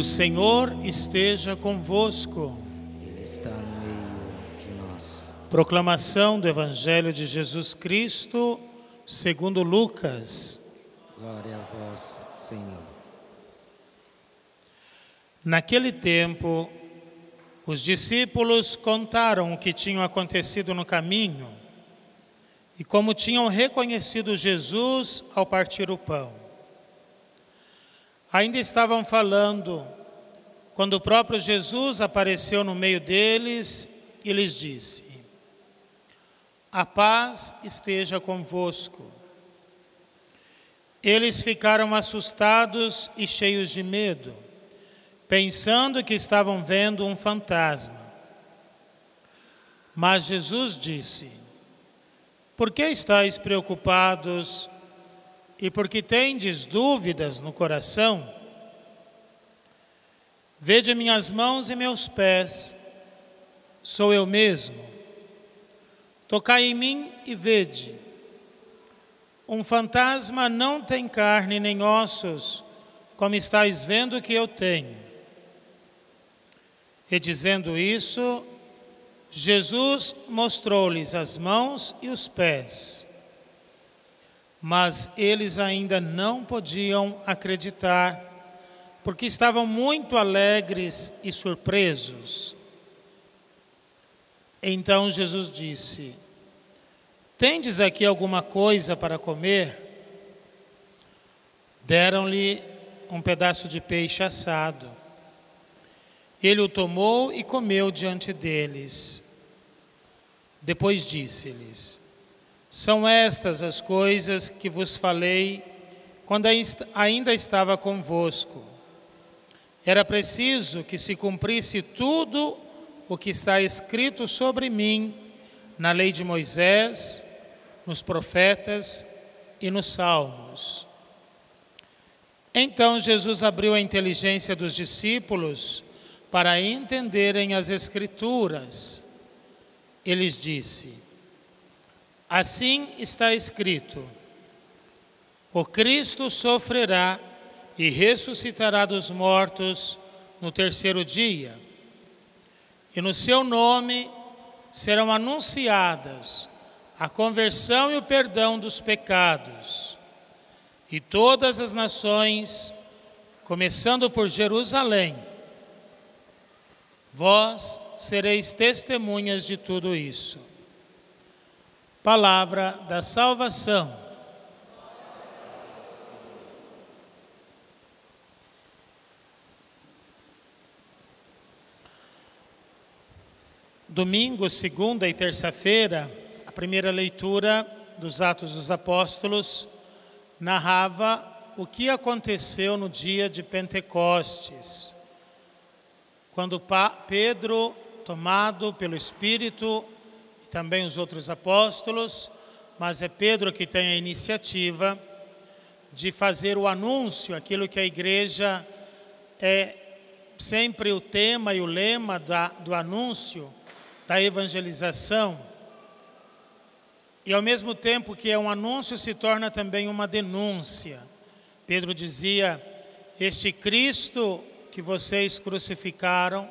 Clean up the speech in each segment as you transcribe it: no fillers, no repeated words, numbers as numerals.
O Senhor esteja convosco. Ele está no meio de nós. Proclamação do Evangelho de Jesus Cristo, segundo Lucas. Glória a vós, Senhor. Naquele tempo, os discípulos contaram o que tinha acontecido no caminho e como tinham reconhecido Jesus ao partir o pão. Ainda estavam falando quando o próprio Jesus apareceu no meio deles e lhes disse: a paz esteja convosco. Eles ficaram assustados e cheios de medo, pensando que estavam vendo um fantasma. Mas Jesus disse: por que estáis preocupados e por que tendes dúvidas no coração? Vede minhas mãos e meus pés, sou eu mesmo. Tocai em mim e vede. Um fantasma não tem carne nem ossos, como estáis vendo que eu tenho. E dizendo isso, Jesus mostrou-lhes as mãos e os pés. Mas eles ainda não podiam acreditar, porque estavam muito alegres e surpresos. Então Jesus disse: tendes aqui alguma coisa para comer? Deram-lhe um pedaço de peixe assado. Ele o tomou e comeu diante deles. Depois disse-lhes: são estas as coisas que vos falei quando ainda estava convosco. Era preciso que se cumprisse tudo o que está escrito sobre mim na lei de Moisés, nos profetas e nos salmos. Então Jesus abriu a inteligência dos discípulos para entenderem as Escrituras. Ele lhes disse: assim está escrito: o Cristo sofrerá e ressuscitará dos mortos no terceiro dia, e no seu nome serão anunciadas a conversão e o perdão dos pecados, e todas as nações, começando por Jerusalém, vós sereis testemunhas de tudo isso. Palavra da salvação. Domingo, segunda e terça-feira, a primeira leitura dos Atos dos Apóstolos narrava o que aconteceu no dia de Pentecostes, quando Pedro, tomado pelo Espírito, e também os outros apóstolos, mas é Pedro que tem a iniciativa de fazer o anúncio, aquilo que a igreja é sempre o tema e o lema do anúncio, da evangelização, e ao mesmo tempo que é um anúncio, se torna também uma denúncia. Pedro dizia: este Cristo que vocês crucificaram,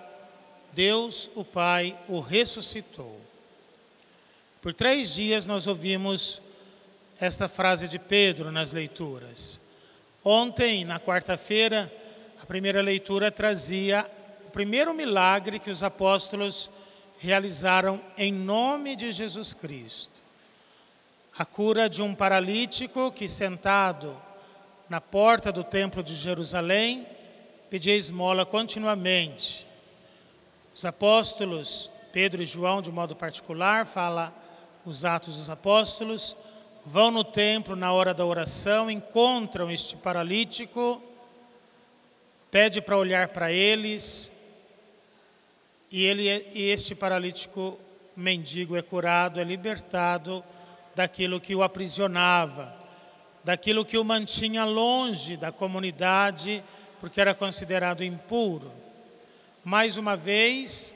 Deus, o Pai, o ressuscitou. Por 3 dias nós ouvimos esta frase de Pedro nas leituras. Ontem, na quarta-feira, a primeira leitura trazia o primeiro milagre que os apóstolos realizaram em nome de Jesus Cristo. A cura de um paralítico que, sentado na porta do templo de Jerusalém, pedia esmola continuamente. Os apóstolos, Pedro e João de modo particular, fala os Atos dos Apóstolos, vão no templo na hora da oração, encontram este paralítico, pede para olhar para eles, e este paralítico mendigo é curado, é libertado daquilo que o aprisionava, daquilo que o mantinha longe da comunidade, porque era considerado impuro. Mais uma vez,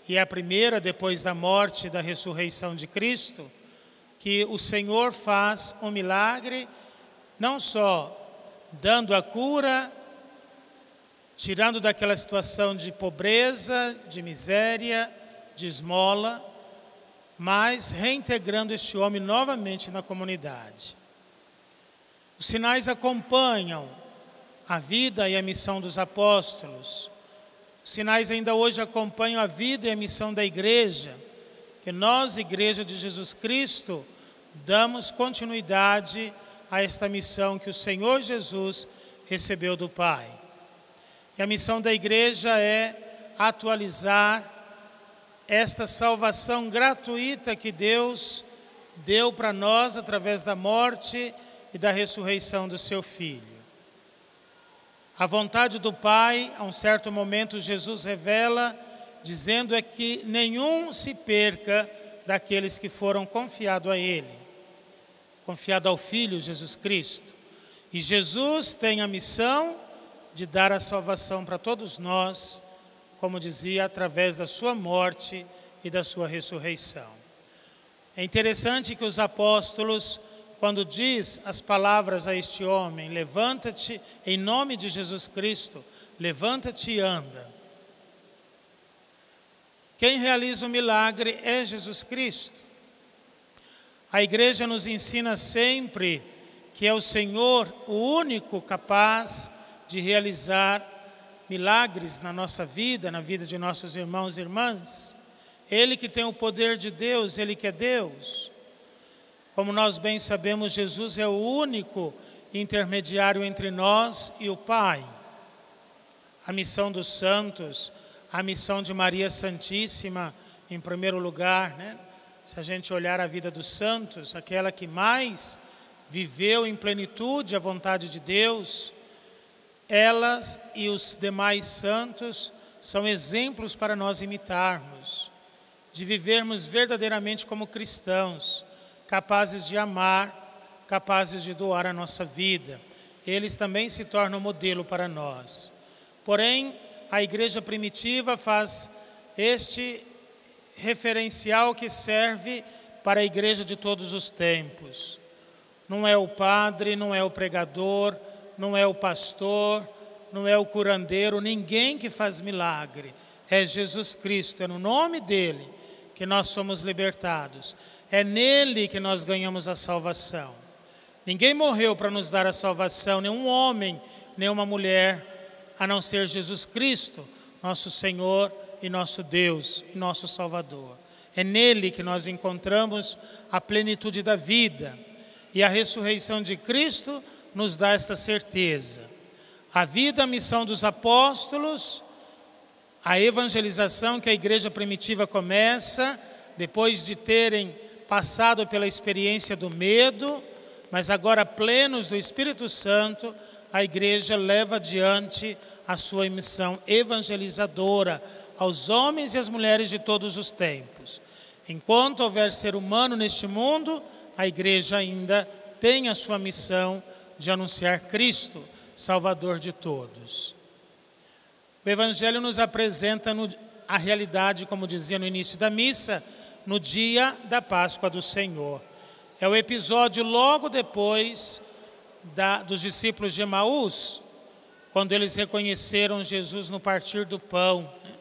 e é a primeira depois da morte e da ressurreição de Cristo, que o Senhor faz um milagre, não só dando a cura tirando daquela situação de pobreza, de miséria, de esmola, mas reintegrando este homem novamente na comunidade. Os sinais acompanham a vida e a missão dos apóstolos. Os sinais ainda hoje acompanham a vida e a missão da igreja, que nós, Igreja de Jesus Cristo, damos continuidade a esta missão que o Senhor Jesus recebeu do Pai. E a missão da igreja é atualizar esta salvação gratuita que Deus deu para nós através da morte e da ressurreição do seu Filho. A vontade do Pai, a um certo momento, Jesus revela, dizendo é que nenhum se perca daqueles que foram confiados a Ele, confiado ao Filho Jesus Cristo. E Jesus tem a missão de dar a salvação para todos nós, como dizia, através da sua morte e da sua ressurreição. É interessante que os apóstolos, quando diz as palavras a este homem, levanta-te em nome de Jesus Cristo, levanta-te e anda. Quem realiza o milagre é Jesus Cristo. A igreja nos ensina sempre que é o Senhor o único capaz de realizar milagres na nossa vida, na vida de nossos irmãos e irmãs. Ele que tem o poder de Deus, Ele que é Deus. Como nós bem sabemos, Jesus é o único intermediário entre nós e o Pai. A missão dos santos, a missão de Maria Santíssima, em primeiro lugar, né? Se a gente olhar a vida dos santos, aquela que mais viveu em plenitude a vontade de Deus, elas e os demais santos são exemplos para nós imitarmos, de vivermos verdadeiramente como cristãos, capazes de amar, capazes de doar a nossa vida. Eles também se tornam modelo para nós. Porém, a igreja primitiva faz este referencial que serve para a igreja de todos os tempos. Não é o padre, não é o pregador, não é o pastor, não é o curandeiro, ninguém que faz milagre. É Jesus Cristo, é no nome dele que nós somos libertados. É nele que nós ganhamos a salvação. Ninguém morreu para nos dar a salvação, nenhum homem, nenhuma mulher, a não ser Jesus Cristo, nosso Senhor e nosso Deus e nosso Salvador. É nele que nós encontramos a plenitude da vida. E a ressurreição de Cristo nos dá esta certeza. A vida, a missão dos apóstolos, a evangelização que a igreja primitiva começa, depois de terem passado pela experiência do medo, mas agora plenos do Espírito Santo, a igreja leva adiante a sua missão evangelizadora aos homens e às mulheres de todos os tempos. Enquanto houver ser humano neste mundo, a igreja ainda tem a sua missão de anunciar Cristo, Salvador de todos. O Evangelho nos apresenta a realidade, como dizia no início da missa, no dia da Páscoa do Senhor. É o episódio logo depois dos discípulos de Emaús, quando eles reconheceram Jesus no partir do pão, né?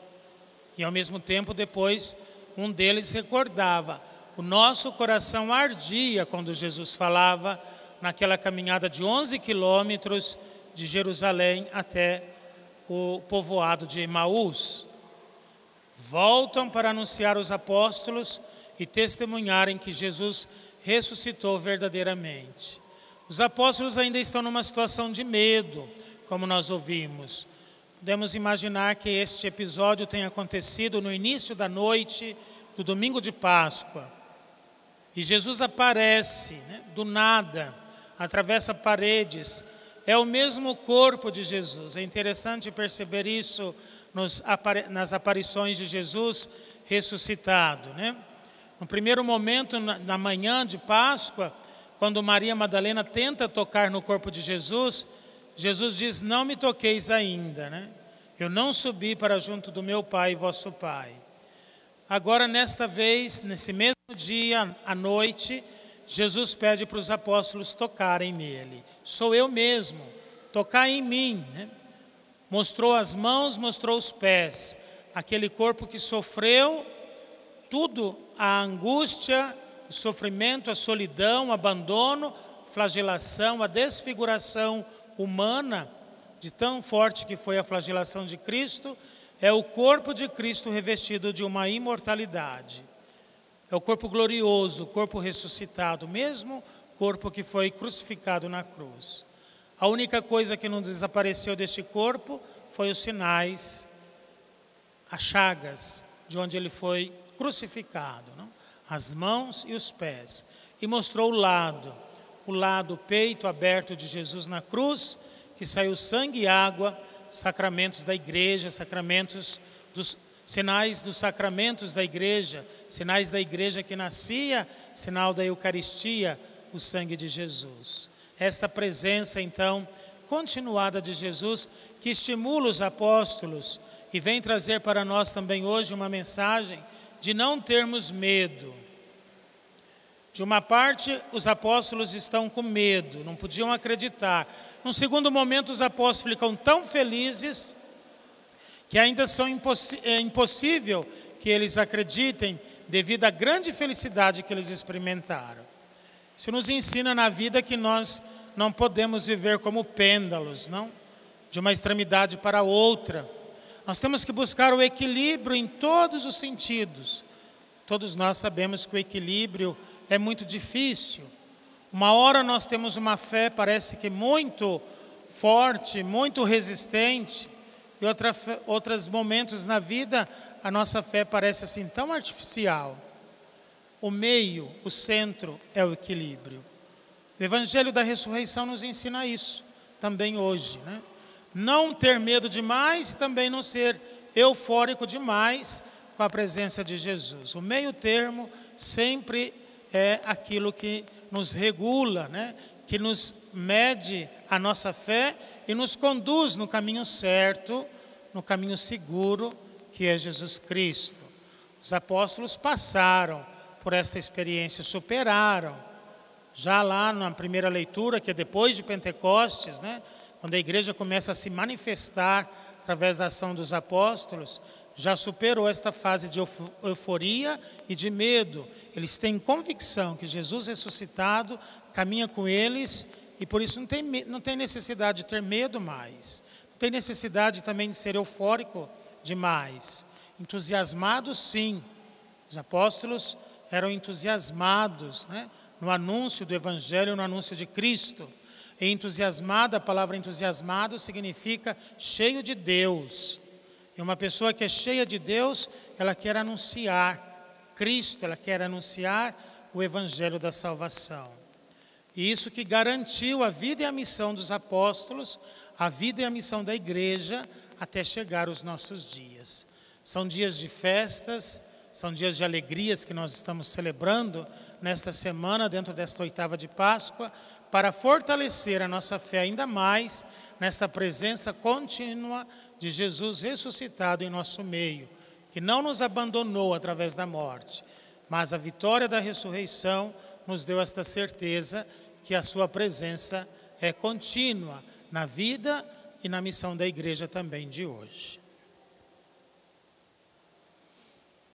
E ao mesmo tempo depois um deles recordava, o nosso coração ardia quando Jesus falava naquela caminhada de 11 quilômetros de Jerusalém até o povoado de Emaús. Voltam para anunciar aos apóstolos e testemunharem que Jesus ressuscitou verdadeiramente. Os apóstolos ainda estão numa situação de medo, como nós ouvimos. Podemos imaginar que este episódio tenha acontecido no início da noite do domingo de Páscoa. E Jesus aparece, né, do nada, atravessa paredes. É o mesmo corpo de Jesus. É interessante perceber isso nas aparições de Jesus ressuscitado, né? No primeiro momento, na manhã de Páscoa, quando Maria Madalena tenta tocar no corpo de Jesus, Jesus diz, não me toqueis ainda, né? Eu não subi para junto do meu Pai e vosso Pai. Agora, nesta vez, nesse mesmo dia, à noite, Jesus pede para os apóstolos tocarem nele. Sou eu mesmo, tocar em mim, né? Mostrou as mãos, mostrou os pés. Aquele corpo que sofreu tudo, a angústia, o sofrimento, a solidão, o abandono, a flagelação, a desfiguração humana, de tão forte que foi a flagelação de Cristo, é o corpo de Cristo revestido de uma imortalidade. É o corpo glorioso, o corpo ressuscitado, o mesmo corpo que foi crucificado na cruz. A única coisa que não desapareceu deste corpo foi os sinais, as chagas, de onde ele foi crucificado, não? As mãos e os pés. E mostrou o lado, o peito aberto de Jesus na cruz, que saiu sangue e água, sacramentos da igreja, sinais dos sacramentos da igreja, sinais da igreja que nascia, sinal da Eucaristia, o sangue de Jesus. Esta presença, então, continuada de Jesus, que estimula os apóstolos e vem trazer para nós também hoje uma mensagem de não termos medo. De uma parte, os apóstolos estão com medo, não podiam acreditar. Num segundo momento, os apóstolos ficam tão felizes que ainda é impossível que eles acreditem devido à grande felicidade que eles experimentaram. Isso nos ensina na vida que nós não podemos viver como pêndulos, não? De uma extremidade para outra. Nós temos que buscar o equilíbrio em todos os sentidos. Todos nós sabemos que o equilíbrio é muito difícil. Uma hora nós temos uma fé, parece que muito forte, muito resistente, e outros momentos na vida, a nossa fé parece assim tão artificial. O meio, o centro é o equilíbrio. O Evangelho da Ressurreição nos ensina isso, também hoje, né? Não ter medo demais e também não ser eufórico demais com a presença de Jesus. O meio termo sempre é aquilo que nos regula, né? Que nos mede a nossa fé e nos conduz no caminho certo, no caminho seguro, que é Jesus Cristo. Os apóstolos passaram por esta experiência, superaram. Já lá na primeira leitura, que é depois de Pentecostes, né? Quando a igreja começa a se manifestar através da ação dos apóstolos, já superou esta fase de euforia e de medo. Eles têm convicção que Jesus ressuscitado caminha com eles e por isso não tem necessidade de ter medo mais. Não tem necessidade também de ser eufórico demais. Entusiasmados, sim. Os apóstolos eram entusiasmados, né? No anúncio do Evangelho, no anúncio de Cristo. E entusiasmado, a palavra entusiasmado significa cheio de Deus. E uma pessoa que é cheia de Deus, ela quer anunciar Cristo, ela quer anunciar o Evangelho da salvação. E isso que garantiu a vida e a missão dos apóstolos, a vida e a missão da igreja, até chegar os nossos dias. São dias de festas, são dias de alegrias que nós estamos celebrando nesta semana, dentro desta oitava de Páscoa, para fortalecer a nossa fé ainda mais nesta presença contínua de Jesus ressuscitado em nosso meio, que não nos abandonou através da morte, mas a vitória da ressurreição nos deu esta certeza que a sua presença é contínua na vida e na missão da igreja também de hoje.